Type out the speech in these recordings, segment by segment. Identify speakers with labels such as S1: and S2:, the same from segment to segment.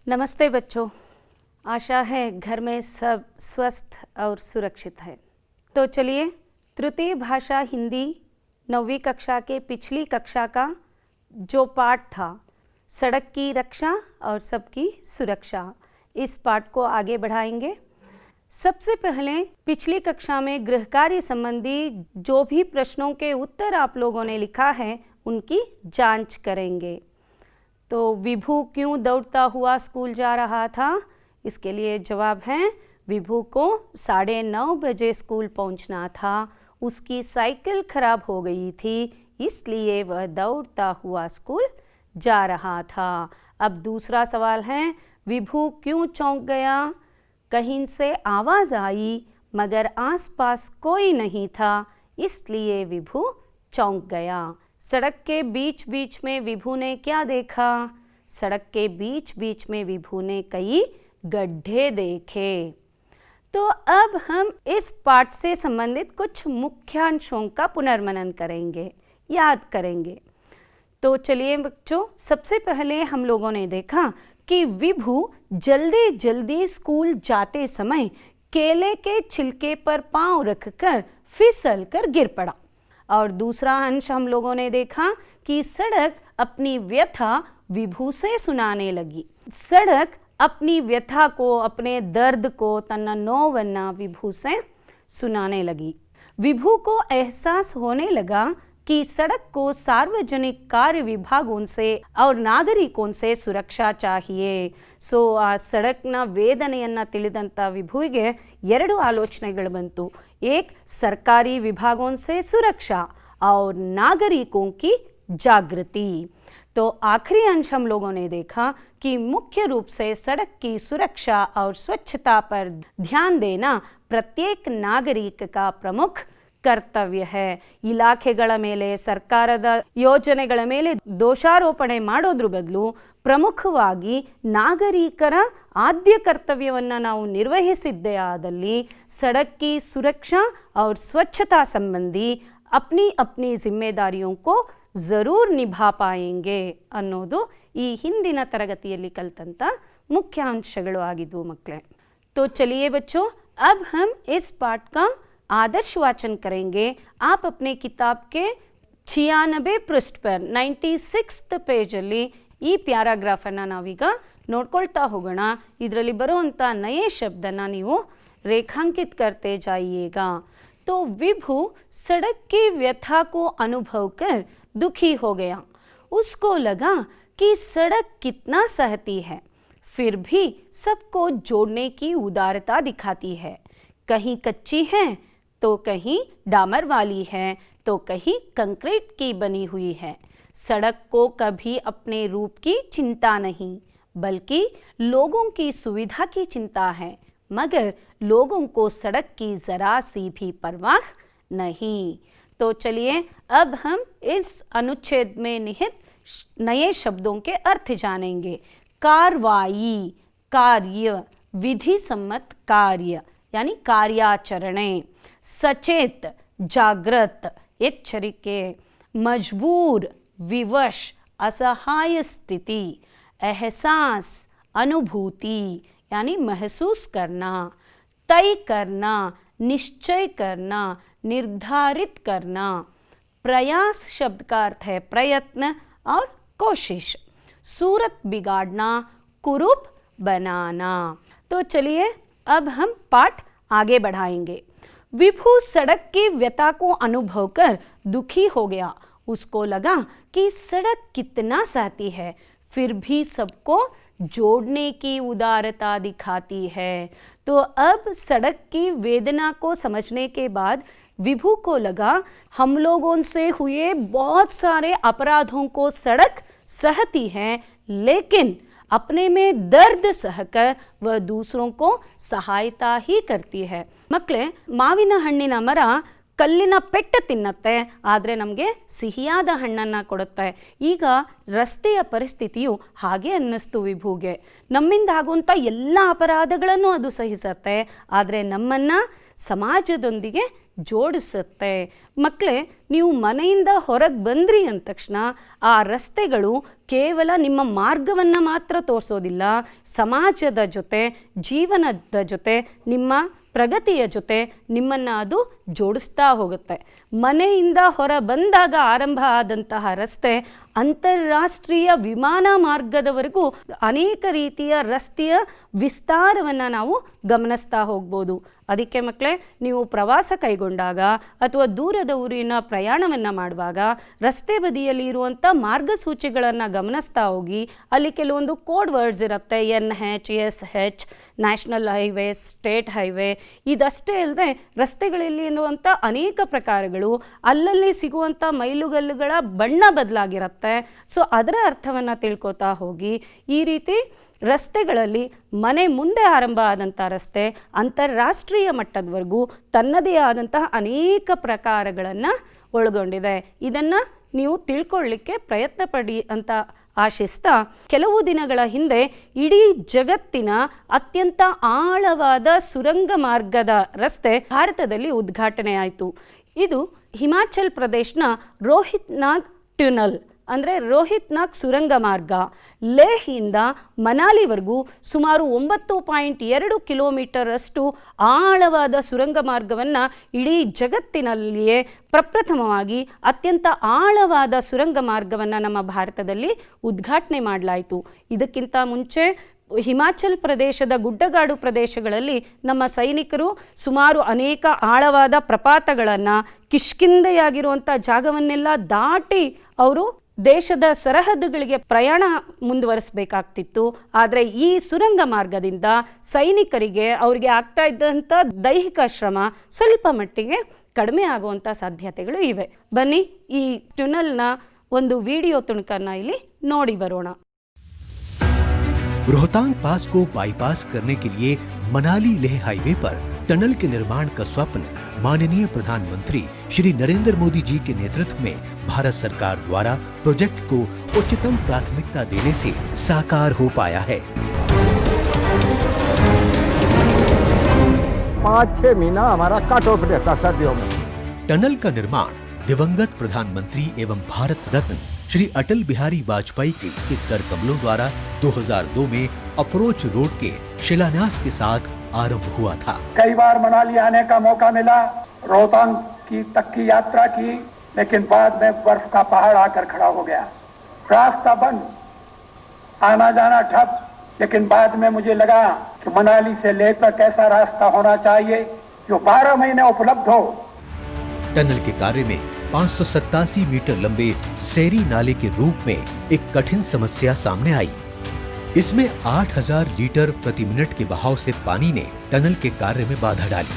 S1: नमस्ते बच्चों, आशा है घर में सब स्वस्थ और सुरक्षित है। तो चलिए तृतीय भाषा हिंदी 9वीं कक्षा के पिछली कक्षा का जो पाठ था सड़क की रक्षा और सबकी सुरक्षा, इस पाठ को आगे बढ़ाएंगे। सबसे पहले पिछली कक्षा में गृह कार्य संबंधी जो भी प्रश्नों के उत्तर आप लोगों ने लिखा है उनकी जांच करेंगे। तो विभू क्यों दौड़ता हुआ स्कूल जा रहा था? इसके लिए जवाब है विभू को 9:30 बजे स्कूल पहुंचना था। उसकी साइकिल खराब हो गई थी, इसलिए वह दौड़ता हुआ स्कूल जा रहा था। अब दूसरा सवाल है, विभू क्यों चौंक गया? कहीं से आवाज़ आई मगर आसपास कोई नहीं था, इसलिए विभू चौंक गया। सड़क के बीच बीच में विभू ने क्या देखा? सड़क के बीच बीच में विभू ने कई गड्ढे देखे। तो अब हम इस पाठ से संबंधित कुछ मुख्यांशों का पुनर्मनन करेंगे, याद करेंगे। तो चलिए बच्चों, सबसे पहले हम लोगों ने देखा कि विभू जल्दी जल्दी स्कूल जाते समय केले के छिलके पर पांव रखकर फिसल कर गिर पड़ा। और दूसरा अंश हम लोगों ने देखा कि सड़क अपनी व्यथा विभू से सुनाने लगी। सड़क अपनी व्यथा को, अपने दर्द को, तन्ना नोवन्ना विभू से सुनाने लगी। विभू को एहसास होने लगा कि सड़क को सार्वजनिक कार्य विभागों से और नागरिकों से सुरक्षा चाहिए। ಸೊ ಆ ಸಡಕ್ನ ವೇದನೆಯನ್ನು ತಿಳಿದಂಥ ವಿಭುವಿಗೆ ಎರಡು ಆಲೋಚನೆಗಳು ಬಂತು। एक सरकारी विभागों से सुरक्षा और नागरिकों की जागृति। तो आखिरी अंश हम लोगों ने देखा कि मुख्य रूप से सड़क की सुरक्षा और स्वच्छता पर ध्यान देना प्रत्येक नागरिक का प्रमुख ಕರ್ತವ್ಯ है। ಇಲಾಖೆಗಳ ಮೇಲೆ, ಸರ್ಕಾರದ ಯೋಜನೆಗಳ ಮೇಲೆ ದೋಷಾರೋಪಣೆ ಮಾಡೋದ್ರ ಬದಲು ಪ್ರಮುಖವಾಗಿ ನಾಗರಿಕರ ಆದ್ಯ ಕರ್ತವ್ಯವನ್ನು ನಾವು ನಿರ್ವಹಿಸಿದ್ದೇ ಆದಲ್ಲಿ सड़क की सुरक्षा और स्वच्छता संबंधी अपनी अपनी जिम्मेदारियों को ज़रूर निभा पाएंगे ಅನ್ನೋದು ಈ ಹಿಂದಿನ ತರಗತಿಯಲ್ಲಿ ಕಲಿತಂಥ ಮುಖ್ಯಾಂಶಗಳು ಆಗಿದ್ವು ಮಕ್ಕಳೇ। तो चलिए बच्चों, अब हम इस पाठ का आदर्श वाचन करेंगे। आप अपने किताब के 96 पृष्ठ पर 96th ಪೇಜಲ್ಲಿ ಈ ಪ್ಯಾರಾಗ್ರಾಫನ್ನು ನಾವೀಗ ನೋಡ್ಕೊಳ್ತಾ ಹೋಗೋಣ। ಇದರಲ್ಲಿ ಬರುವಂಥ ನಯೇ ಶಬ್ದನ ನೀವು रेखांकित करते जाइएगा। तो विभू सड़क की व्यथा को अनुभव कर दुखी हो गया। उसको लगा कि सड़क कितना सहती है, फिर भी सबको जोड़ने की उदारता दिखाती है। कहीं कच्ची है तो कहीं डामर वाली है तो कहीं कंक्रीट की बनी हुई है। सड़क को कभी अपने रूप की चिंता नहीं, बल्कि लोगों की सुविधा की चिंता है, मगर लोगों को सड़क की ज़रा सी भी परवाह नहीं। तो चलिए अब हम इस अनुच्छेद में निहित नए शब्दों के अर्थ जानेंगे। कार्रवाई, कार्य, विधि सम्मत कार्य यानी कार्याचರಣೆ। सचेत, जागृत, ಎಚ್ಚರಿಕೆ। मजबूर, विवश, असहाय स्थिति। एहसास, अनुभूति यानी महसूस करना। तय करना, निश्चय करना, निर्धारित करना। प्रयास शब्द का अर्थ है प्रयत्न और कोशिश। सूरत बिगाड़ना, कुरूप बनाना। तो चलिए अब हम पाठ आगे बढ़ाएंगे। विभू सड़क की व्यथा को अनुभव कर दुखी हो गया। उसको लगा कि सड़क कितना सहती है, फिर भी सबको जोड़ने की उदारता दिखाती है। तो अब सड़क की वेदना को समझने के बाद विभू को लगा हम लोगों से हुए बहुत सारे अपराधों को सड़क सहती है, लेकिन अपने में दर्द सहकर वह दूसरों को सहायता ही करती है। ಮಕ್ಕಳೇ, ಮಾವಿನ ಹಣ್ಣಿನ ಮರ ಕಲ್ಲಿನ ಪೆಟ್ಟು ತಿನ್ನತ್ತೆ, ಆದರೆ ನಮಗೆ ಸಿಹಿಯಾದ ಹಣ್ಣನ್ನು ಕೊಡುತ್ತೆ। ಈಗ ರಸ್ತೆಯ ಪರಿಸ್ಥಿತಿಯು ಹಾಗೆ ಅನ್ನಿಸ್ತು ವಿಭೂಗೆ। ನಮ್ಮಿಂದ ಆಗುವಂಥ ಎಲ್ಲ ಅಪರಾಧಗಳನ್ನು ಅದು ಸಹಿಸತ್ತೆ, ಆದರೆ ನಮ್ಮನ್ನು ಸಮಾಜದೊಂದಿಗೆ ಜೋಡಿಸುತ್ತೆ. ಮಕ್ಕಳೇ, ನೀವು ಮನೆಯಿಂದ ಹೊರಗೆ ಬಂದ್ರಿ ಅಂದ ತಕ್ಷಣ ಆ ರಸ್ತೆಗಳು ಕೇವಲ ನಿಮ್ಮ ಮಾರ್ಗವನ್ನು ಮಾತ್ರ ತೋರಿಸೋದಿಲ್ಲ, ಸಮಾಜದ ಜೊತೆ, ಜೀವನದ ಜೊತೆ, ನಿಮ್ಮ ಪ್ರಗತಿಯ ಜೊತೆ ನಿಮ್ಮನ್ನು ಅದು ಜೋಡಿಸ್ತಾ ಹೋಗುತ್ತೆ. ಮನೆಯಿಂದ ಹೊರ ಬಂದಾಗ ಆರಂಭ ಆದಂತಹ ರಸ್ತೆ ಅಂತಾರಾಷ್ಟ್ರೀಯ ವಿಮಾನ ಮಾರ್ಗದವರೆಗೂ ಅನೇಕ ರೀತಿಯ ರಸ್ತೆಯ ವಿಸ್ತಾರವನ್ನು ನಾವು ಗಮನಿಸ್ತಾ ಹೋಗ್ಬೋದು. ಅದಕ್ಕೆ ಮಕ್ಕಳೇ, ನೀವು ಪ್ರವಾಸ ಕೈಗೊಂಡಾಗ ಅಥವಾ ದೂರದ ಊರಿನ ಪ್ರಯಾಣವನ್ನು ಮಾಡುವಾಗ ರಸ್ತೆ ಬದಿಯಲ್ಲಿ ಇರುವಂಥ ಮಾರ್ಗಸೂಚಿಗಳನ್ನು ಗಮನಿಸ್ತಾ ಹೋಗಿ. ಅಲ್ಲಿ ಕೆಲವೊಂದು ಕೋಡ್ ವರ್ಡ್ಸ್ ಇರುತ್ತೆ, NH, SH, national highway, state highway. ಇದಷ್ಟೇ ಅಲ್ಲದೆ ರಸ್ತೆಗಳಲ್ಲಿ ಎನ್ನುವಂಥ ಅನೇಕ ಪ್ರಕಾರಗಳು, ಅಲ್ಲಲ್ಲಿ ಸಿಗುವಂಥ ಮೈಲುಗಲ್ಲುಗಳ ಬಣ್ಣ ಬದಲಾಗಿರುತ್ತೆ. ಸೊ ಅದರ ಅರ್ಥವನ್ನು ತಿಳ್ಕೊತಾ ಹೋಗಿ. ಈ ರೀತಿ ರಸ್ತೆಗಳಲ್ಲಿ ಮನೆ ಮುಂದೆ ಆರಂಭ ಆದಂಥ ರಸ್ತೆ ಅಂತಾರಾಷ್ಟ್ರೀಯ ಮಟ್ಟದವರೆಗೂ ತನ್ನದೇ ಆದಂತಹ ಅನೇಕ ಪ್ರಕಾರಗಳನ್ನು ಒಳಗೊಂಡಿದೆ. ಇದನ್ನು ನೀವು ತಿಳ್ಕೊಳ್ಳಿಕ್ಕೆ ಪ್ರಯತ್ನ ಪಡಿ ಅಂತ ಆಶಿಸ್ತಾ, ಕೆಲವು ದಿನಗಳ ಹಿಂದೆ ಇಡೀ ಜಗತ್ತಿನ ಅತ್ಯಂತ ಆಳವಾದ ಸುರಂಗ ಮಾರ್ಗದ ರಸ್ತೆ ಭಾರತದಲ್ಲಿ ಉದ್ಘಾಟನೆ ಆಯಿತು. ಇದು ಹಿಮಾಚಲ್ ಪ್ರದೇಶನ ರೋಹಿತ್ನಾಗ್ ಟ್ಯುನಲ್ ಅಂದರೆ ರೋಹಿತ್ನಾಗ್ ಸುರಂಗ ಮಾರ್ಗ. ಲೇಹಿಂದ ಮನಾಲಿವರೆಗೂ ಸುಮಾರು 9.2 ಕಿಲೋಮೀಟರಷ್ಟು ಆಳವಾದ ಸುರಂಗ ಮಾರ್ಗವನ್ನು ಇಡೀ ಜಗತ್ತಿನಲ್ಲಿಯೇ ಪ್ರಪ್ರಥಮವಾಗಿ ಅತ್ಯಂತ ಆಳವಾದ ಸುರಂಗ ಮಾರ್ಗವನ್ನು ನಮ್ಮ ಭಾರತದಲ್ಲಿ ಉದ್ಘಾಟನೆ ಮಾಡಲಾಯಿತು. ಇದಕ್ಕಿಂತ ಮುಂಚೆ ಹಿಮಾಚಲ್ ಪ್ರದೇಶದ ಗುಡ್ಡಗಾಡು ಪ್ರದೇಶಗಳಲ್ಲಿ ನಮ್ಮ ಸೈನಿಕರು ಸುಮಾರು ಅನೇಕ ಆಳವಾದ ಪ್ರಪಾತಗಳನ್ನು, ಕಿಷ್ಕಿಂಧೆಯಾಗಿರುವಂಥ ಜಾಗವನ್ನೆಲ್ಲ ದಾಟಿ ಅವರು ದೇಶದ ಸರಹದ್ದುಗಳಿಗೆ ಪ್ರಯಾಣ ಮುಂದುವರಿಸಬೇಕಾಗ್ತಿತ್ತು. ಆದರೆ ಈ ಸುರಂಗ ಮಾರ್ಗದಿಂದ ಸೈನಿಕರಿಗೆ ಅವರಿಗೆ ಆಗ್ತಾ ಇದ್ದಂಥ ದೈಹಿಕ ಶ್ರಮ ಸ್ವಲ್ಪ ಮಟ್ಟಿಗೆ ಕಡಿಮೆ ಆಗುವಂಥ ಸಾಧ್ಯತೆಗಳು ಇವೆ. ಬನ್ನಿ ಈ ಟ್ಯುನಲ್ನ ಒಂದು ವಿಡಿಯೋ ತುಣುಕನ್ನು ಇಲ್ಲಿ ನೋಡಿ ಬರೋಣ.
S2: रोहतांग पास को बाईपास करने के लिए मनाली लेह हाईवे पर टनल के निर्माण का स्वप्न माननीय प्रधानमंत्री श्री नरेंद्र मोदी जी के नेतृत्व में भारत सरकार द्वारा प्रोजेक्ट को उच्चतम प्राथमिकता देने से साकार हो पाया है।
S3: 5-6 महीना हमारा कट ऑफ रहता सर्दियों में।
S2: टनल का निर्माण दिवंगत प्रधानमंत्री एवं भारत रत्न श्री अटल बिहारी वाजपेयी के कर कमलों द्वारा 2002 में अप्रोच रोड के शिलान्यास के साथ आरंभ हुआ था।
S3: कई बार मनाली आने का मौका मिला, रोहतांग की तक की यात्रा की, लेकिन बाद में बर्फ का पहाड़ आकर खड़ा हो गया, रास्ता बंद, आना जाना ठप। लेकिन बाद में मुझे लगा कि मनाली से लेह तक ऐसा रास्ता होना चाहिए जो 12 महीने उपलब्ध हो।
S2: टनल के कार्य में 587 मीटर लंबे सेरी नाले के रूप में एक कठिन समस्या सामने आई। इसमें 8000 लीटर प्रति मिनट के बहाव से पानी ने टनल के कार्य में बाधा डाली।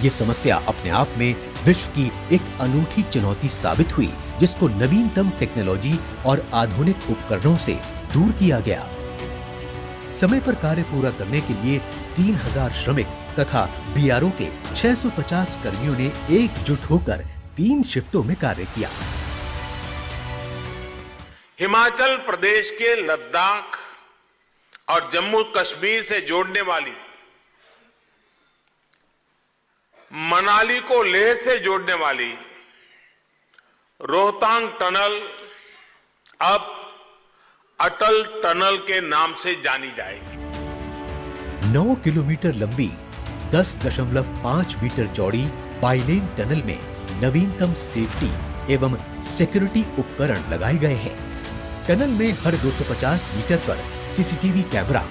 S2: ये समस्या अपने आप में विश्व की एक अनूठी चुनौती साबित हुई, जिसको नवीनतम टेक्नोलॉजी और आधुनिक उपकरणों से दूर किया गया। समय पर कार्य पूरा करने के लिए 3000 श्रमिक तथा BRO के 650 कर्मियों ने एकजुट होकर 3 शिफ्टों में कार्य किया।
S4: हिमाचल प्रदेश के लद्दाख और जम्मू कश्मीर से जोड़ने वाली, मनाली को लेह से जोड़ने वाली रोहतांग टनल अब अटल टनल के नाम से जानी जाएगी।
S2: 9 किलोमीटर लंबी 10.5 मीटर चौड़ी बाइलेन टनल में नवीनतम सेफ्टी एवं सिक्योरिटी उपकरण लगाए गए हैं। टनल में हर 250 मीटर पर CCTV कैमरा,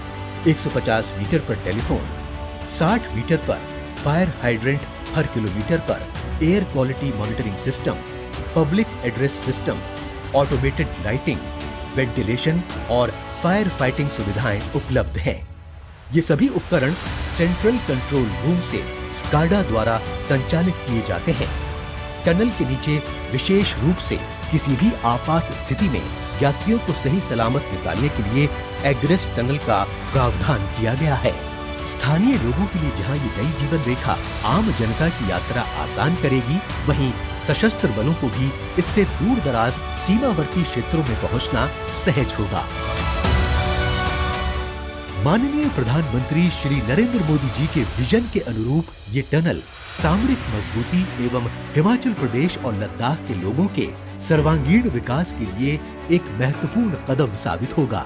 S2: 150 मीटर पर टेलीफोन, 60 मीटर पर फायर हाइड्रेंट, हर किलोमीटर पर air quality monitoring system, public address system, automated lighting, ventilation और फायर फाइटिंग सुविधाएं उपलब्ध हैं। ये सभी उपकरण सेंट्रल कंट्रोल रूम से स्काडा द्वारा संचालित किए जाते हैं। टनल के नीचे विशेष रूप से किसी भी आपात स्थिति में यात्रियों को सही सलामत निकालने के लिए एग्रेस टनल का प्रावधान किया गया है। स्थानीय लोगों के लिए जहां ये नई जीवन रेखा आम जनता की यात्रा आसान करेगी, वहीं सशस्त्र बलों को भी इससे दूर दराज सीमावर्ती क्षेत्रों में पहुंचना सहज होगा। माननीय प्रधानमंत्री श्री नरेंद्र मोदी जी के विजन के अनुरूप ये टनल सामरिक मजबूती एवं हिमाचल प्रदेश और लद्दाख के लोगों के सर्वांगीण विकास के लिए एक महत्वपूर्ण कदम साबित होगा।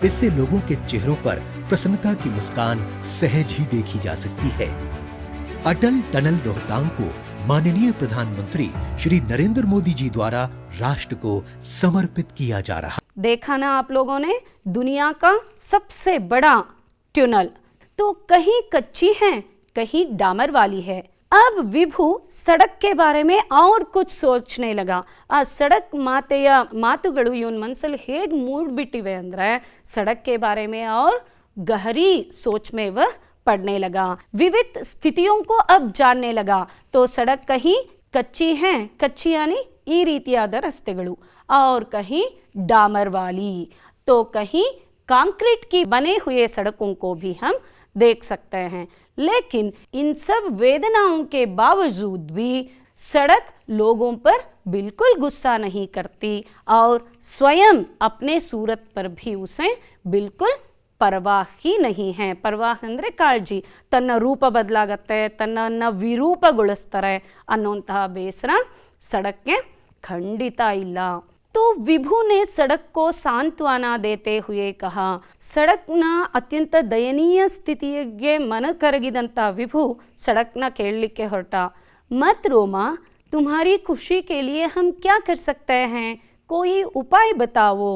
S2: इससे लोगों के चेहरों पर प्रसन्नता की मुस्कान सहज ही देखी जा सकती है। अटल टनल रोहतांग को माननीय प्रधानमंत्री श्री नरेंद्र मोदी जी द्वारा राष्ट्र को समर्पित किया जा रहा।
S1: देखा ना आप लोगों ने, दुनिया का सबसे बड़ा टनल, तो कहीं कच्ची है कहीं डामर वाली है। अब विभू सड़क के बारे में और कुछ सोचने लगा। ಆ ಸಡಕ್ ಮಾತೆಯ ಮಾತುಗಳು ಇವನ್ ಮನಸ್ಸಲ್ಲಿ ಹೇಗೆ ಮೂಡ್ಬಿಟ್ಟಿವೆ ಅಂದ್ರೆ सड़क के बारे में और गहरी सोच में वह पढ़ने लगा। विविध स्थितियों को अब जानने लगा। तो सड़क कहीं कच्ची है, कच्ची यानी ಈ ರೀತಿಯಾದ ರಸ್ತೆಗಳು, और कहीं डामर वाली, तो कहीं कंक्रीट की बने हुए सड़कों को भी हम देख सकते हैं। लेकिन इन सब वेदनाओं के बावजूद भी सड़क लोगों पर बिल्कुल गुस्सा नहीं करती और स्वयं अपने सूरत पर भी उसे बिल्कुल परवाह ही नहीं है। परवाह ಅಂದರೆ ಕಾಳಜಿ, ತನ್ನ ರೂಪ ಬದಲಾಗತ್ತೆ, ತನ್ನನ್ನು ವಿರೂಪಗೊಳಿಸ್ತಾರೆ ಅನ್ನುವಂತಹ ಬೇಸರ ಸಡಕ್ಗೆ ಖಂಡಿತ ಇಲ್ಲ। तो विभू ने सड़क को सांत्वना देते हुए कहा। सड़कನ ಅತ್ಯಂತ ದಯನೀಯ ಸ್ಥಿತಿಗೆ ಮನ ಕರಗಿದಂತ ವಿಭೂ सड़कನ ಕೇಳಲಿಕ್ಕೆ ಹೊರಟ। मत रो माँ, तुम्हारी खुशी के लिए हम क्या कर सकते हैं, कोई उपाय बताओ।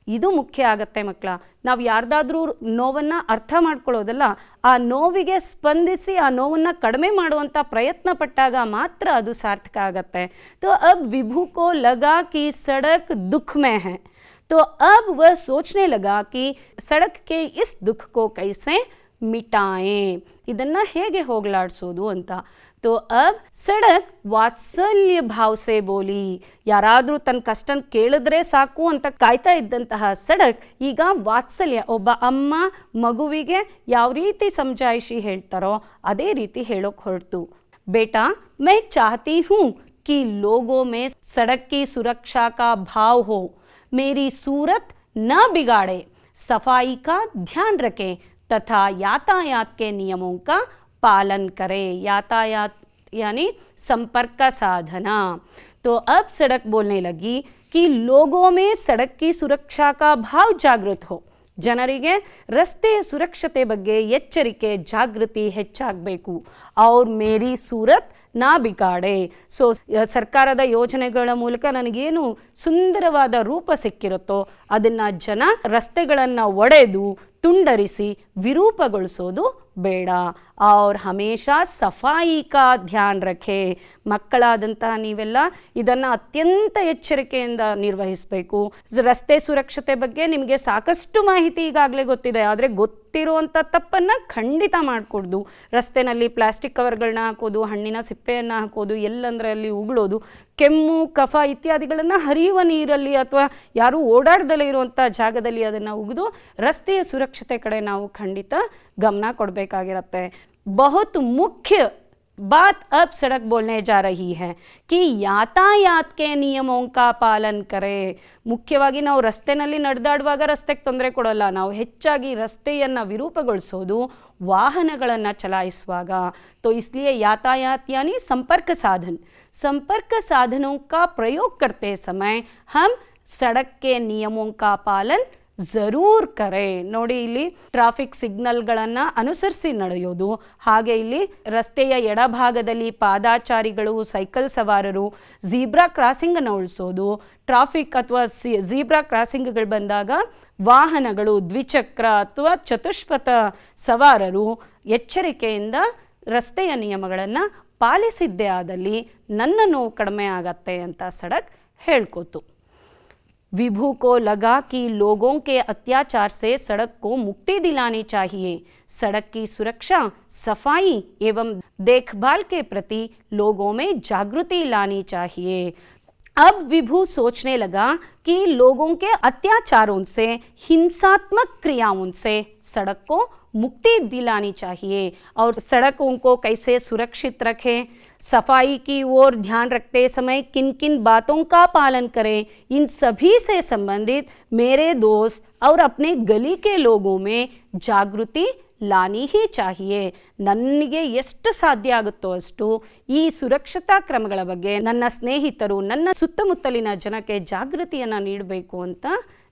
S1: ಇದು ಮುಖ್ಯ ಆಗತ್ತೆ ಮಕ್ಕಳ। ನಾವು ಯಾರ್ದಾದ್ರೂ ನೋವನ್ನು ಅರ್ಥ ಮಾಡ್ಕೊಳ್ಳೋದಲ್ಲ, ಆ ನೋವಿಗೆ ಸ್ಪಂದಿಸಿ ಆ ನೋವನ್ನು ಕಡಿಮೆ ಮಾಡುವಂಥ ಪ್ರಯತ್ನ ಪಟ್ಟಾಗ ಮಾತ್ರ ಅದು ಸಾರ್ಥಕ ಆಗತ್ತೆ। तो अब विभू को लगा कि सड़क दुख में है, तो अब वह सोचने लगा कि सड़क के इस दुख को कैसे मिटाएं, ಇದನ್ನು ಹೇಗೆ ಹೋಗಲಾಡಿಸೋದು ಅಂತ। तो अब सड़क ವಾತ್ಸಲ್ಯ ಭಾವ से बोली। ಯಾರಾದರೂ ತನ್ನ ಕಷ್ಟ ಕೇಳಿದ್ರೆ ಸಾಕು ಅಂತ ಕಾಯ್ತಾ ಇದ್ದಂತಹ ಸಡಕ್ ಈಗ ವಾತ್ಸಲ್ಯ, ಒಬ್ಬ ಅಮ್ಮ ಮಗುವಿಗೆ ಯಾವ ರೀತಿ ಸಮಜಾಯಿಷಿ ಹೇಳ್ತಾರೋ ಅದೇ ರೀತಿ ಹೇಳೋಕೆ ಹೊರಟು। बेटा मैं चाहती हूँ कि लोगों में सड़क की सुरक्षा का भाव हो, मेरी सूरत न बिगाड़े, सफाई का ध्यान रखें तथा यातायात के नियमों का पालन करें। यातायात यानी संपर्क साधना। तो अब सड़क बोलने लगी कि लोगों में सड़क की सुरक्षा का भाव जागृत हो, ಜನರಿಗೆ ರಸ್ತೆಯ ಸುರಕ್ಷತೆ ಬಗ್ಗೆ ಎಚ್ಚರಿಕೆ ಜಾಗೃತಿ ಹೆಚ್ಚಾಗಬೇಕು। और मेरी सूरत ನಾ ಬಿಗಾಡೆ, ಸೊ ಸರ್ಕಾರದ ಯೋಜನೆಗಳ ಮೂಲಕ ನನಗೇನು ಸುಂದರವಾದ ರೂಪ ಸಿಕ್ಕಿರುತ್ತೋ ಅದನ್ನು ಜನ ರಸ್ತೆಗಳನ್ನು ಒಡೆದು ತುಂಡರಿಸಿ ವಿರೂಪಗೊಳಿಸೋದು ಬೇಡ। और हमेशा सफाई का ध्यान रखे। ಮಕ್ಕಳಾದಂತಹ ನೀವೆಲ್ಲ ಇದನ್ನು ಅತ್ಯಂತ ಎಚ್ಚರಿಕೆಯಿಂದ ನಿರ್ವಹಿಸಬೇಕು। ರಸ್ತೆ ಸುರಕ್ಷತೆ ಬಗ್ಗೆ ನಿಮಗೆ ಸಾಕಷ್ಟು ಮಾಹಿತಿ ಈಗಾಗಲೇ ಗೊತ್ತಿದೆ, ಆದರೆ ಗೊತ್ತಿರುವಂಥ ತಪ್ಪನ್ನು ಖಂಡಿತ ಮಾಡಿಕೊಡ್ದು। ರಸ್ತೆನಲ್ಲಿ ಪ್ಲಾಸ್ಟಿಕ್ ಕವರ್ಗಳನ್ನ ಹಾಕೋದು, ಹಣ್ಣಿನ ಸಿಪ್ಪೆಯನ್ನು ಹಾಕೋದು, ಎಲ್ಲಂದರಲ್ಲಿ ಉಗುಳೋದು, ಕೆಮ್ಮು ಕಫ ಇತ್ಯಾದಿಗಳನ್ನು ಹರಿಯುವ ನೀರಲ್ಲಿ ಅಥವಾ ಯಾರೂ ಓಡಾಡ್ದಲೇ ಇರುವಂಥ ಜಾಗದಲ್ಲಿ ಅದನ್ನು ಉಗಿದು ರಸ್ತೆಯ ಸುರಕ್ಷತೆ ಕಡೆ ನಾವು ಖಂಡಿತ ಗಮನ ಕೊಡಬೇಕಾಗಿರುತ್ತೆ। बहुत मुख्य बात अब सड़क बोलने जा रही है कि यातायात के नियमों का पालन करें। ಮುಖ್ಯವಾಗಿ ನಾವು ರಸ್ತೆನಲ್ಲಿ ನಡೆದಾಡುವಾಗ ರಸ್ತೆಗೆ ತೊಂದರೆ ಕೊಡೋಲ್ಲ, ನಾವು ಹೆಚ್ಚಾಗಿ ರಸ್ತೆಯನ್ನು ವಿರೂಪಗೊಳಿಸೋದು ವಾಹನಗಳನ್ನು ಚಲಾಯಿಸುವಾಗ। तो इसलिए यातायात यानी संपर्क साधन, संपर्क साधनों का प्रयोग करते समय हम सड़क के नियमों का पालन ಜರೂರ್ ಕರೆ। ನೋಡಿ ಇಲ್ಲಿ ಟ್ರಾಫಿಕ್ ಸಿಗ್ನಲ್ಗಳನ್ನು ಅನುಸರಿಸಿ ನಡೆಯೋದು, ಹಾಗೆ ಇಲ್ಲಿ ರಸ್ತೆಯ ಎಡಭಾಗದಲ್ಲಿ ಪಾದಾಚಾರಿಗಳು, ಸೈಕಲ್ ಸವಾರರು ಝೀಬ್ರಾ ಕ್ರಾಸಿಂಗನ್ನು ಉಳಿಸೋದು, ಟ್ರಾಫಿಕ್ ಅಥವಾ ಝೀಬ್ರಾ ಕ್ರಾಸಿಂಗ್ಗಳು ಬಂದಾಗ ವಾಹನಗಳು ದ್ವಿಚಕ್ರ ಅಥವಾ ಚತುಷ್ಪಥ ಸವಾರರು ಎಚ್ಚರಿಕೆಯಿಂದ ರಸ್ತೆಯ ನಿಯಮಗಳನ್ನು ಪಾಲಿಸಿದ್ದೇ ಆದಲ್ಲಿ ನನ್ನ ನೋವು ಕಡಿಮೆ ಆಗತ್ತೆ ಅಂತ ಸಡಕ್ ಹೇಳ್ಕೋತು। विभू को लगा कि लोगों के अत्याचार से सड़क को मुक्ति दिलानी चाहिए। सड़क की सुरक्षा, सफाई एवं देखभाल के प्रति लोगों में जागृति लानी चाहिए। अब विभू सोचने लगा कि लोगों के अत्याचारों से, हिंसात्मक क्रियाओं से सड़क को मुक्ति दिलानी चाहिए और सड़कों को कैसे सुरक्षित रखें, सफाई की ओर ध्यान रखते समय किन किन बातों का पालन करें, इन सभी से संबंधित मेरे दोस्त और अपने गली के लोगों में जागृति लानी ही चाहिए. ನನಗೆ ಎಷ್ಟು ಸಾಧ್ಯ ಆಗುತ್ತೋ ಅಷ್ಟು ಈ ಸುರಕ್ಷತಾ ಕ್ರಮಗಳ ಬಗ್ಗೆ ನನ್ನ ಸ್ನೇಹಿತರು, ನನ್ನ ಸುತ್ತಮುತ್ತಲಿನ ಜನಕ್ಕೆ ಜಾಗೃತಿಯನ್ನು ನೀಡಬೇಕು ಅಂತ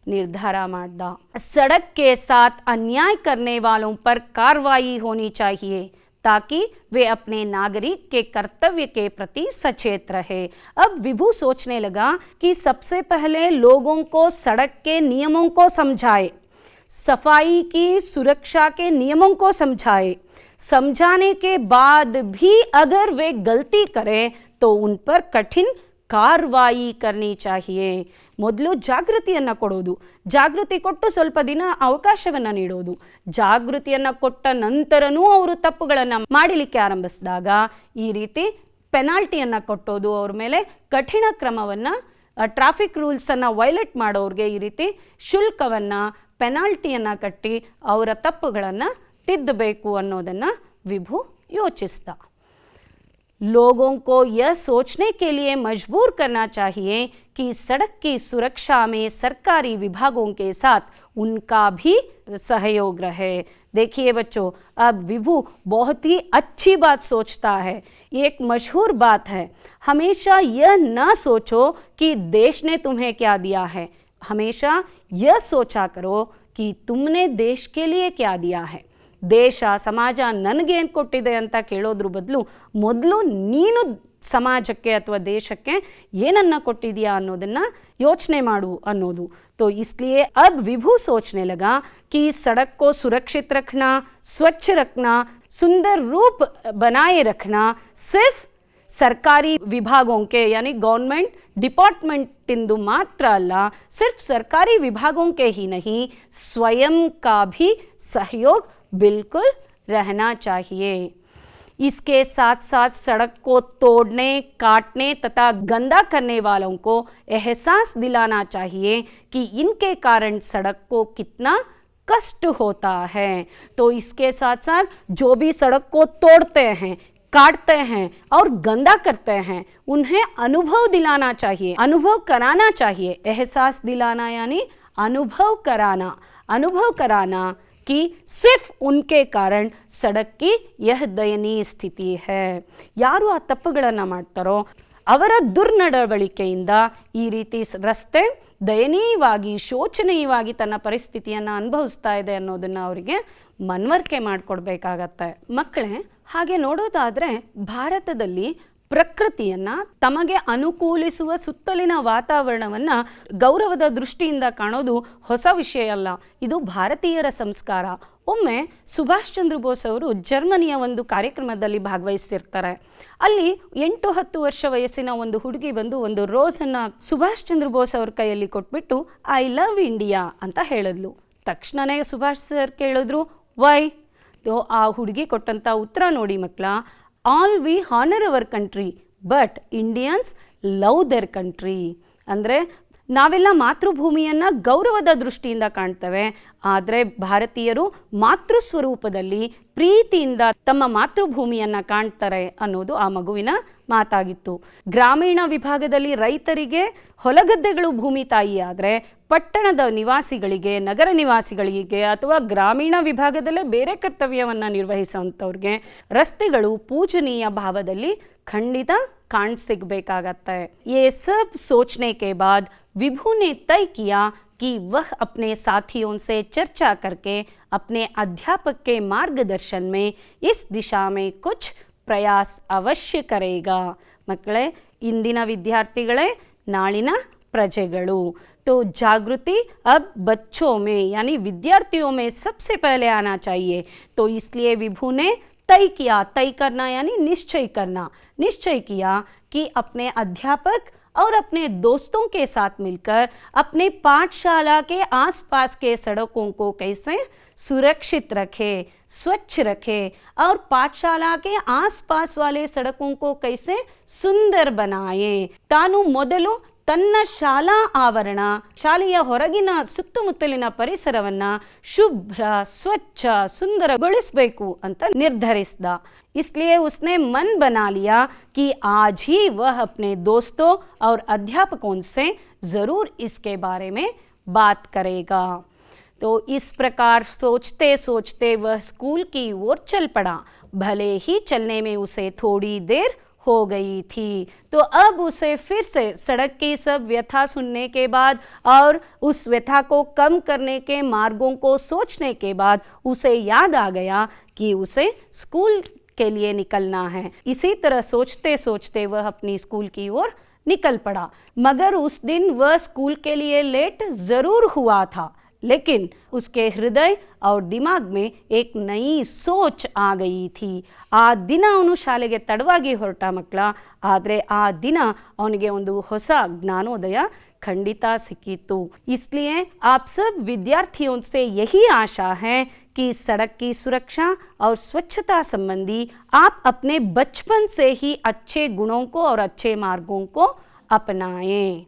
S1: निर्धार मारदा. सड़क के साथ अन्याय करने वालों पर कार्रवाई होनी चाहिए ताकि वे अपने नागरिक के कर्तव्य के प्रति सचेत रहे. अब विभू सोचने लगा कि सबसे पहले लोगों को सड़क के नियमों को समझाए, सफाई की सुरक्षा के नियमों को समझाए. समझाने के बाद भी अगर वे गलती करें तो उन पर कठिन ಕಾರ್ವಾಯಿ ಕರ್ನಿ ಚಾಹಿಯೇ. ಮೊದಲು ಜಾಗೃತಿಯನ್ನು ಕೊಡೋದು, ಜಾಗೃತಿ ಕೊಟ್ಟು ಸ್ವಲ್ಪ ದಿನ ಅವಕಾಶವನ್ನು ನೀಡೋದು. ಜಾಗೃತಿಯನ್ನು ಕೊಟ್ಟ ನಂತರನೂ ಅವರು ತಪ್ಪುಗಳನ್ನು ಮಾಡಲಿಕ್ಕೆ ಆರಂಭಿಸಿದಾಗ ಈ ರೀತಿ ಪೆನಾಲ್ಟಿಯನ್ನು ಕೊಟ್ಟೋದು, ಅವ್ರ ಮೇಲೆ ಕಠಿಣ ಕ್ರಮವನ್ನು, ಟ್ರಾಫಿಕ್ ರೂಲ್ಸನ್ನು ವೈಲೇಟ್ ಮಾಡೋರಿಗೆ ಈ ರೀತಿ ಶುಲ್ಕವನ್ನು, ಪೆನಾಲ್ಟಿಯನ್ನು ಕಟ್ಟಿ ಅವರ ತಪ್ಪುಗಳನ್ನು ತಿದ್ದಬೇಕು ಅನ್ನೋದನ್ನು ವಿಭು ಯೋಚಿಸಿದ. लोगों को यह सोचने के लिए मजबूर करना चाहिए कि सड़क की सुरक्षा में सरकारी विभागों के साथ उनका भी सहयोग रहे. देखिए बच्चों, अब विभू बहुत ही अच्छी बात सोचता है. एक मशहूर बात है, हमेशा यह न सोचो कि देश ने तुम्हें क्या दिया है, हमेशा यह सोचा करो कि तुमने देश के लिए क्या दिया है. ದೇಶ, ಸಮಾಜ ನನಗೇನು ಕೊಟ್ಟಿದೆ ಅಂತ ಕೇಳೋದ್ರ ಬದಲು ಮೊದಲು ನೀನು ಸಮಾಜಕ್ಕೆ ಅಥವಾ ದೇಶಕ್ಕೆ ಏನನ್ನು ಕೊಟ್ಟಿದೆಯಾ ಅನ್ನೋದನ್ನು ಯೋಚನೆ ಮಾಡು ಅನ್ನೋದು. तो इसलिए अब विभू सोचने लगा कि सड़क को सुरक्षित रखना, स्वच्छ रखना, सुंदर रूप बनाए रखना सिर्फ सरकारी विभागों के यानी गवर्नमेंट डिपार्टमेंट मात्र अಲ್ಲ, सिर्फ सरकारी विभागों के ही नहीं, स्वयं का भी सहयोग बिल्कुल रहना चाहिए. इसके साथ साथ सड़क को तोड़ने, काटने तथा गंदा करने वालों को एहसास दिलाना चाहिए कि इनके कारण सड़क को कितना कष्ट होता है. तो इसके साथ साथ जो भी सड़क को तोड़ते हैं, काटते हैं और गंदा करते हैं उन्हें अनुभव दिलाना चाहिए, अनुभव कराना चाहिए. एहसास दिलाना यानी अनुभव कराना, अनुभव कराना कि सिर्फ उनके कारण सड़क की यह दयनीय स्थिति है. ಯಾರು ಆ ತಪ್ಪುಗಳನ್ನು ಮಾಡ್ತಾರೋ ಅವರ ದುರ್ನಡವಳಿಕೆಯಿಂದ ಈ ರೀತಿ ರಸ್ತೆ ದಯನೀಯವಾಗಿ, ಶೋಚನೀಯವಾಗಿ ತನ್ನ ಪರಿಸ್ಥಿತಿಯನ್ನು ಅನುಭವಿಸ್ತಾ ಇದೆ ಅನ್ನೋದನ್ನು ಅವರಿಗೆ ಮನವರಿಕೆ ಮಾಡಿಕೊಡ್ಬೇಕಾಗತ್ತೆ. ಮಕ್ಕಳೇ, ಹಾಗೆ ನೋಡೋದಾದರೆ ಭಾರತದಲ್ಲಿ ಪ್ರಕೃತಿಯನ್ನು, ತಮಗೆ ಅನುಕೂಲಿಸುವ ಸುತ್ತಲಿನ ವಾತಾವರಣವನ್ನು ಗೌರವದ ದೃಷ್ಟಿಯಿಂದ ಕಾಣೋದು ಹೊಸ ವಿಷಯ ಅಲ್ಲ. ಇದು ಭಾರತೀಯರ ಸಂಸ್ಕಾರ. ಒಮ್ಮೆ ಸುಭಾಷ್ ಚಂದ್ರ ಬೋಸ್ ಅವರು ಜರ್ಮನಿಯ ಒಂದು ಕಾರ್ಯಕ್ರಮದಲ್ಲಿ ಭಾಗವಹಿಸಿರ್ತಾರೆ. ಅಲ್ಲಿ 8-10 ವರ್ಷ ವಯಸ್ಸಿನ ಒಂದು ಹುಡುಗಿ ಬಂದು ಒಂದು ರೋಸನ್ನು ಸುಭಾಷ್ ಚಂದ್ರ ಬೋಸ್ ಅವ್ರ ಕೈಯಲ್ಲಿ ಕೊಟ್ಬಿಟ್ಟು ಐ ಲವ್ ಇಂಡಿಯಾ ಅಂತ ಹೇಳಿದ್ಲು. ತಕ್ಷಣವೇ ಸುಭಾಷ್ ಸರ್ ಕೇಳಿದ್ರು, ವೈ? ಆ ಹುಡುಗಿ ಕೊಟ್ಟಂಥ ಉತ್ತರ ನೋಡಿ ಮಕ್ಕಳ, all we honour our country but Indians love their country. ಅಂದರೆ ನಾವೆಲ್ಲ ಮಾತೃಭೂಮಿಯನ್ನು ಗೌರವದ ದೃಷ್ಟಿಯಿಂದ ಕಾಣ್ತೇವೆ, ಆದರೆ ಭಾರತೀಯರು ಮಾತೃ ಸ್ವರೂಪದಲ್ಲಿ ಪ್ರೀತಿಯಿಂದ ತಮ್ಮ ಮಾತೃಭೂಮಿಯನ್ನು ಕಾಣ್ತಾರೆ ಅನ್ನೋದು ಆ ಮಗುವಿನ ಮಾತಾಗಿತ್ತು. ಗ್ರಾಮೀಣ ವಿಭಾಗದಲ್ಲಿ ರೈತರಿಗೆ ಹೊಲಗದ್ದೆಗಳು ಭೂಮಿ ತಾಯಿ ಆದರೆ ಪಟ್ಟಣದ ನಿವಾಸಿಗಳಿಗೆ, ನಗರ ನಿವಾಸಿಗಳಿಗೆ ಅಥವಾ ಗ್ರಾಮೀಣ ವಿಭಾಗದಲ್ಲೇ ಬೇರೆ ಕರ್ತವ್ಯವನ್ನು ನಿರ್ವಹಿಸುವಂಥವ್ರಿಗೆ ರಸ್ತೆಗಳು ಪೂಜನೀಯ ಭಾವದಲ್ಲಿ ಖಂಡಿತ ಕಾಣ್ ಸಿಗಬೇಕಾಗತ್ತೆ. ये सब सोचने के बाद विभू ने तय किया कि वह अपने साथियों से चर्चा करके अपने अध्यापक के मार्गदर्शन में इस दिशा में कुछ प्रयास अवश्य करेगा. ಮಕ್ಕಳೇ, ಇಂದಿನ ವಿದ್ಯಾರ್ಥಿಗಳೇ ನಾಳಿನ ಪ್ರಜೆಗಳು. तो जागृति अब बच्चों में यानी विद्यार्थियों में सबसे पहले आना चाहिए. तो इसलिए विभू ने तय किया, तय करना यानी निश्चय करना, निश्चय किया कि अपने अध्यापक और अपने दोस्तों के साथ मिलकर अपने पाठशाला के आसपास के सड़कों को कैसे सुरक्षित रखे, स्वच्छ रखे और पाठशाला के आसपास वाले सड़कों को कैसे सुंदर बनाए. तानु ಮೊದಲು ತನ್ನ ಶಾಲಾ ಆವರಣ, ಶಾಲೆಯ ಹೊರಗಿನ ಸುತ್ತಮುತ್ತಲಿನ ಪರಿಸರವನ್ನು ಶುಭ್ರ, ಸ್ವಚ್ಛ, ಸುಂದರಗೊಳಿಸಬೇಕು ಅಂತ ನಿರ್ಧರಿಸಿದ. इसलिए उसने मन बना लिया कि आज ही वह अपने दोस्तों और अध्यापकों से ज़रूर इसके बारे में बात करेगा. तो इस प्रकार सोचते सोचते वह स्कूल की ओर चल पड़ा। भले ही चलने में उसे थोड़ी देर हो गई थी, तो अब उसे फिर से सड़क की सब व्यथा सुनने के बाद और उस व्यथा को कम करने के मार्गों को सोचने के बाद उसे याद आ गया कि उसे स्कूल के लिए निकलना है। इसी तरह सोचते सोचते वह अपनी स्कूल की ओर निकल पड़ा। मगर उस दिन वह स्कूल के लिए लेट जरूर हुआ था, लेकिन उसके हृदय और दिमाग में एक नई सोच आ गई थी। ಆ ದಿನ ಅವನು ಶಾಲೆಗೆ ತಡವಾಗಿ ಹೊರಟ ಮಕ್ಕಳ, ಆದರೆ ಆ ದಿನ ಅವನಿಗೆ ಒಂದು ಹೊಸ ಜ್ಞಾನೋದಯ खंडित सिक्कितु। इसलिए आप सब विद्यार्थियों से यही आशा है कि सड़क की सुरक्षा और स्वच्छता संबंधी आप अपने बचपन से ही अच्छे गुणों को और अच्छे मार्गों को अपनाएं।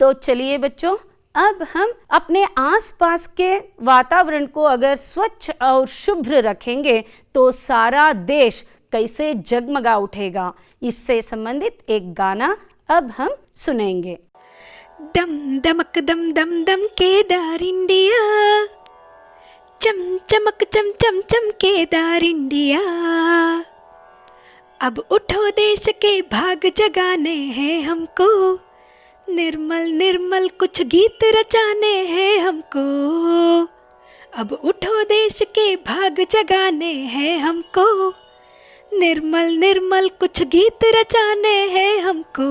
S1: तो चलिए बच्चों, अब हम अपने आसपास के वातावरण को अगर स्वच्छ और शुभ्र रखेंगे तो सारा देश कैसे जगमगा उठेगा, इससे संबंधित एक गाना अब हम सुनेंगे।
S5: दम दमक दम दम दम केदार इंडिया, चम चमक चम चम चम केदार इंडिया। अब उठो देश के भाग जगाने हैं हमको, निर्मल निर्मल कुछ गीत रचाने हैं हमको। अब उठो देश के भाग जगाने हैं हमको, निर्मल निर्मल कुछ गीत रचाने हैं हमको।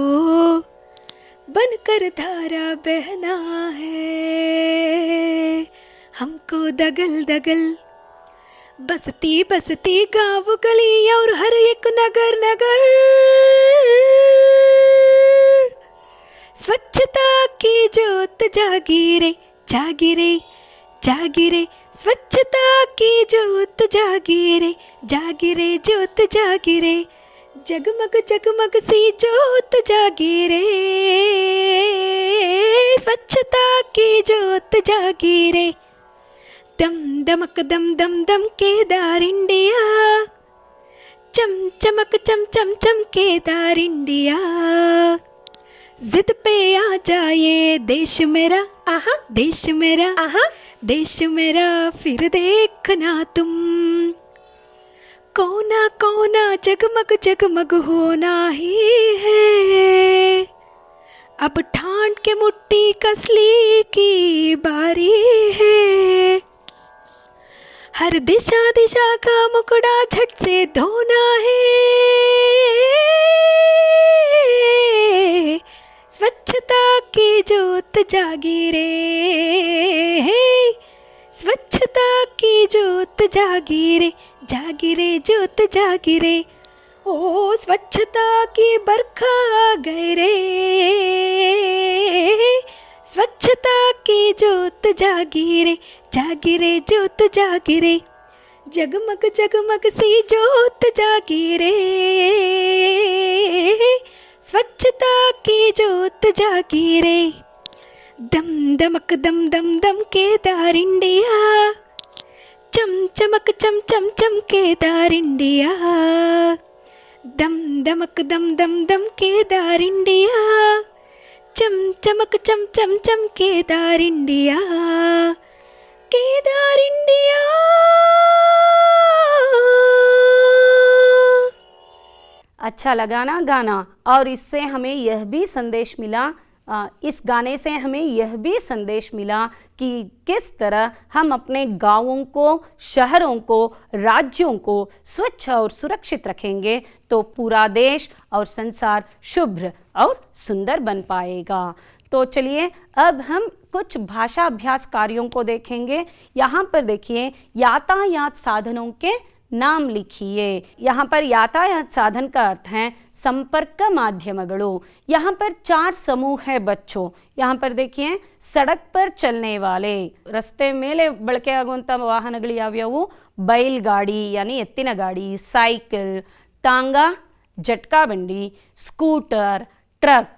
S5: बनकर धारा बहना है हमको दगल दगल, बसती बसती गाँव गली और हर एक नगर नगर। स्वच्छता की जोत जागी रे जागी रे जागी रे, स्वच्छता की जोत जागी रे जागी रे, जोत जागी रे, जगमग जगमग सी जोत जागी रे, स्वच्छता की जोत जागी रे। दम दमक दम दम दम केदार इंडिया, चम चमक चम चम चम केदार इंडिया। जिद पे आ जाए देश मेरा, आहा देश मेरा, आहा देश मेरा, फिर देखना तुम कोना कोना जगमग जगमग होना ही है। अब ठान के मुट्ठी कसली की बारी है, हर दिशा दिशा का मुकड़ा झट से धोना है। स्वच्छता की जोत जागी रे, स्वच्छता की जोत जागी रे जागी रे, जोत जागी रे। ओ स्वच्छता की बरखा आ गए रे, स्वच्छता की जोत जागी रे जागी रे, जोत जागी रे, जगमग जगमग सी जोत जागी रे, स्वच्छता की जोत जागी रे। दम दमक दम दम दम केदार इंडिया, चम चमक चम चम चम केदार इंडिया। दम दमक दम दम दम केदार इंडिया, चम चमक चम चम चम केदार इंडिया, केदार इंडिया।
S1: अच्छा लगा ना गाना? और इससे हमें यह भी संदेश मिला, इस गाने से हमें यह भी संदेश मिला कि किस तरह हम अपने गांवों को, शहरों को, राज्यों को स्वच्छ और सुरक्षित रखेंगे तो पूरा देश और संसार शुभ्र और सुंदर बन पाएगा। तो चलिए अब हम कुछ भाषा अभ्यास कार्यों को देखेंगे। यहाँ पर देखिए, यातायात साधनों के नाम लिखिए। यहाँ पर यातायात साधन का अर्थ है संपर्क माध्यमಗಳು। यहाँ पर 4 समूह है बच्चों। यहाँ पर देखिए, सड़क पर चलने वाले, ರಸ್ತೆ ಮೇಲೆ ಬಳಕೆ ಆಗುವಂಥ ವಾಹನಗಳು ಯಾವ್ಯಾವು? बैलगाड़ी यानी ಎತ್ತಿನ ಗಾಡಿ, साइकिल, तांगा, झटका बंडी, स्कूटर, ट्रक,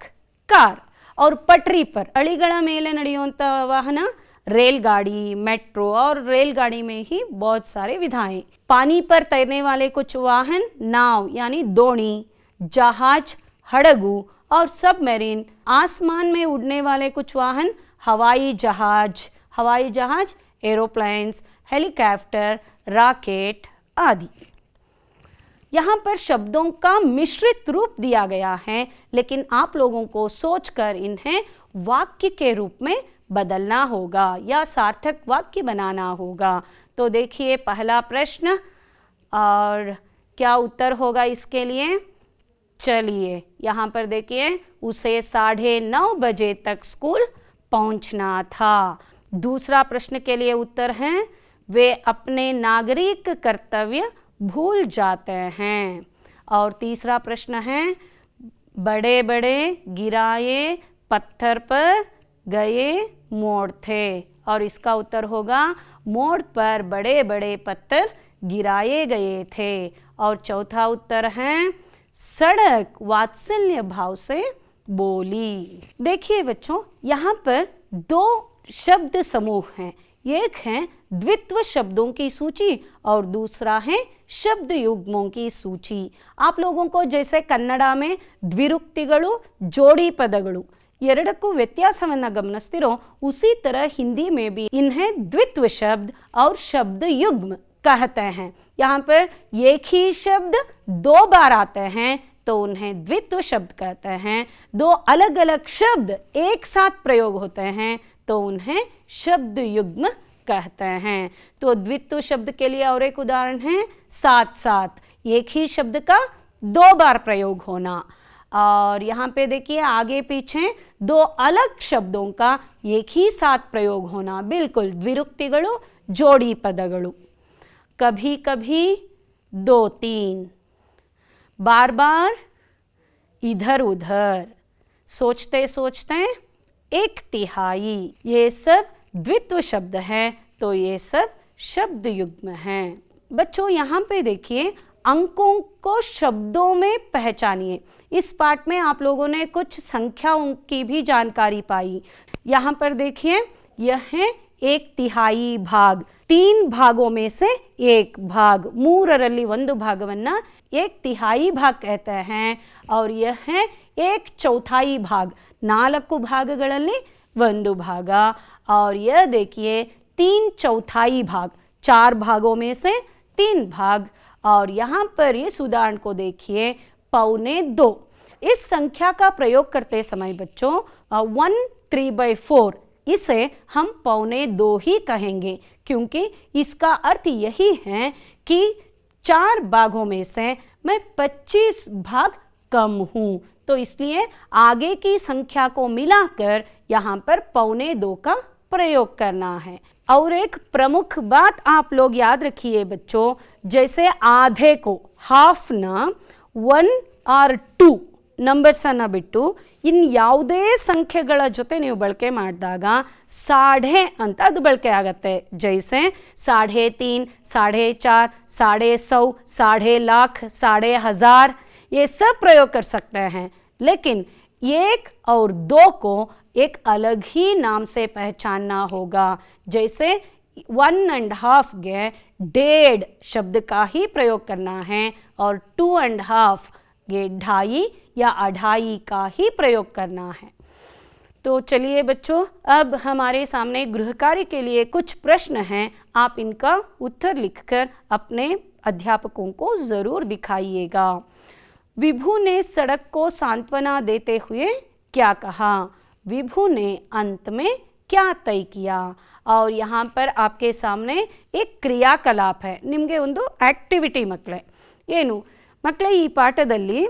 S1: कार। और पटरी पर अಳಿಗಳ ಮೇಲೆ ನಡೆಯುವಂಥ वाहन रेलगाड़ी, मेट्रो, और रेलगाड़ी में ही बहुत सारे विधाएं। पानी पर तैरने वाले कुछ वाहन नाव यानी दोणी, जहाज, हड़गू और सबमरीन। आसमान में उड़ने वाले कुछ वाहन हवाई जहाज एरोप्लेन्स, हेलीकॉप्टर, रॉकेट आदि। यहाँ पर शब्दों का मिश्रित रूप दिया गया है, लेकिन आप लोगों को सोचकर इन्हें वाक्य के रूप में बदलना होगा या सार्थक वाक्य बनाना होगा। तो देखिए पहला प्रश्न, और क्या उत्तर होगा इसके लिए? चलिए यहाँ पर देखिए, उसे 9:30 बजे तक स्कूल पहुँचना था। दूसरा प्रश्न के लिए उत्तर है, वे अपने नागरिक कर्तव्य भूल जाते हैं। और तीसरा प्रश्न है, बड़े बड़े गिराए पत्थर पर गए मोड़ थे। और इसका उत्तर होगा, मोड़ पर बड़े बड़े पत्थर गिराए गए थे। और चौथा उत्तर है, सड़क वात्सल्य भाव से बोली। देखिए बच्चों, यहाँ पर दो शब्द समूह हैं। एक है द्वित्व शब्दों की सूची और दूसरा है शब्द युग्मों की सूची। आप लोगों को जैसे कन्नಡ में द्विरुक्तिಗಳು, जोड़ी ಪದಗಳು ಎರಡಕ್ಕೂ ವ್ಯತ್ಯಾಸವನ್ನು ಗಮನಿಸ್ತಿರೋ, उसी तरह हिंदी में भी इन्हें द्वित्व शब्द और शब्द युग्म कहते हैं। यहाँ पर एक ही शब्द दो बार आते हैं तो उन्हें द्वित्व शब्द कहते हैं। दो अलग अलग शब्द एक साथ प्रयोग होते हैं तो उन्हें शब्द युग्म कहते हैं। तो द्वित्व शब्द के लिए और एक उदाहरण है साथ साथ, एक ही शब्द का दो बार प्रयोग होना। और यहाँ पे देखिए आगे पीछे दो अलग शब्दों का एक ही साथ प्रयोग होना, बिल्कुल द्विरुक्तिಗಳು, जोड़ी पदಗಳು। कभी कभी, दो तीन, बार बार, इधर उधर, सोचते सोचते, एक तिहाई, ये सब द्वित्व शब्द हैं तो ये सब शब्द युग्म हैं। बच्चों यहाँ पे देखिए, अंकों को शब्दों में पहचानिए। इस पाठ में आप लोगों ने कुछ संख्याओं की भी जानकारी पाई। यहाँ पर देखिए, यह है एक तिहाई भाग, तीन भागों में से एक भाग, ಮೂರರಲ್ಲಿ ಒಂದು ಭಾಗವನ್ನ एक तिहाई भाग कहते हैं। और यह है एक चौथाई भाग, ನಾಲ್ಕು ಭಾಗಗಳಲ್ಲಿ ಒಂದು भाग। और यह देखिए 3 चौथाई भाग, 4 भागों में से 3 भाग। और यहाँ पर इस उदाहरण को देखिए, 1/4। इस संख्या का प्रयोग करते समय बच्चों 1 3/4, इसे हम 1/4 ही कहेंगे, क्योंकि इसका अर्थ यही है कि 4 भागों में से मैं 25 भाग कम हूँ। तो इसलिए आगे की संख्या को मिलाकर यहाँ पर 1/4 का प्रयोग करना है। और एक प्रमुख बात आप लोग याद रखिए बच्चों, जैसे आधे को हाफ न 1 और 2 ನಂಬರ್ಸ್ ಅನ್ನು ಬಿಟ್ಟು ಇನ್ನು ಯಾವುದೇ ಸಂಖ್ಯೆಗಳ ಜೊತೆ ನೀವು ಬಳಕೆ ಮಾಡಿದಾಗ ಸಾಢೆ ಅಂತ ಅದು ಬಳಕೆ ಆಗುತ್ತೆ। ಜೈಸೆ 3.5, 4.5, 150, 1.5, 1,500, ये सब प्रयोग कर सकते हैं। लेकिन 1 और 2 को एक अलग ही नाम से पहचानना होगा। जैसे 1.5 गे 1.5 शब्द का ही प्रयोग करना है और 2.5 गे 2.5 या 2.5 का ही प्रयोग करना है। तो चलिए बच्चों, अब हमारे सामने गृह कार्य के लिए कुछ प्रश्न हैं। आप इनका उत्तर लिखकर अपने अध्यापकों को ज़रूर दिखाइएगा। विभू ने सड़क को सांत्वना देते हुए क्या कहा? विभू ने अंत में क्या तय किया? और यहाँ पर आपके सामने एक क्रियाकलाप है, निಮಗೆ ಒಂದು ಆಕ್ಟಿವಿಟಿ ಮಕ್ಕಳೇ। ಏನು ಮಕ್ಕಳೇ, ಈ ಪಾಠದಲ್ಲಿ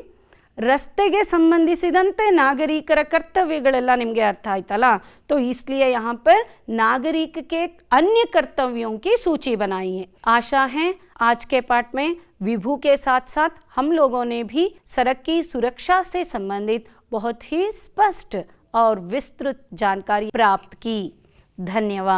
S1: रस्ते संबंधिसिदंते नागरिकर कर्तव्यगಳೆಲ್ಲ निम्गे अर्थ आयतला। तो इसलिए यहाँ पर नागरिक के अन्य कर्तव्यों की सूची बनाई है। आशा है आज के पाठ में विभू के साथ साथ हम लोगों ने भी सड़क की सुरक्षा से संबंधित बहुत ही स्पष्ट और विस्तृत जानकारी प्राप्त की। धन्यवाद।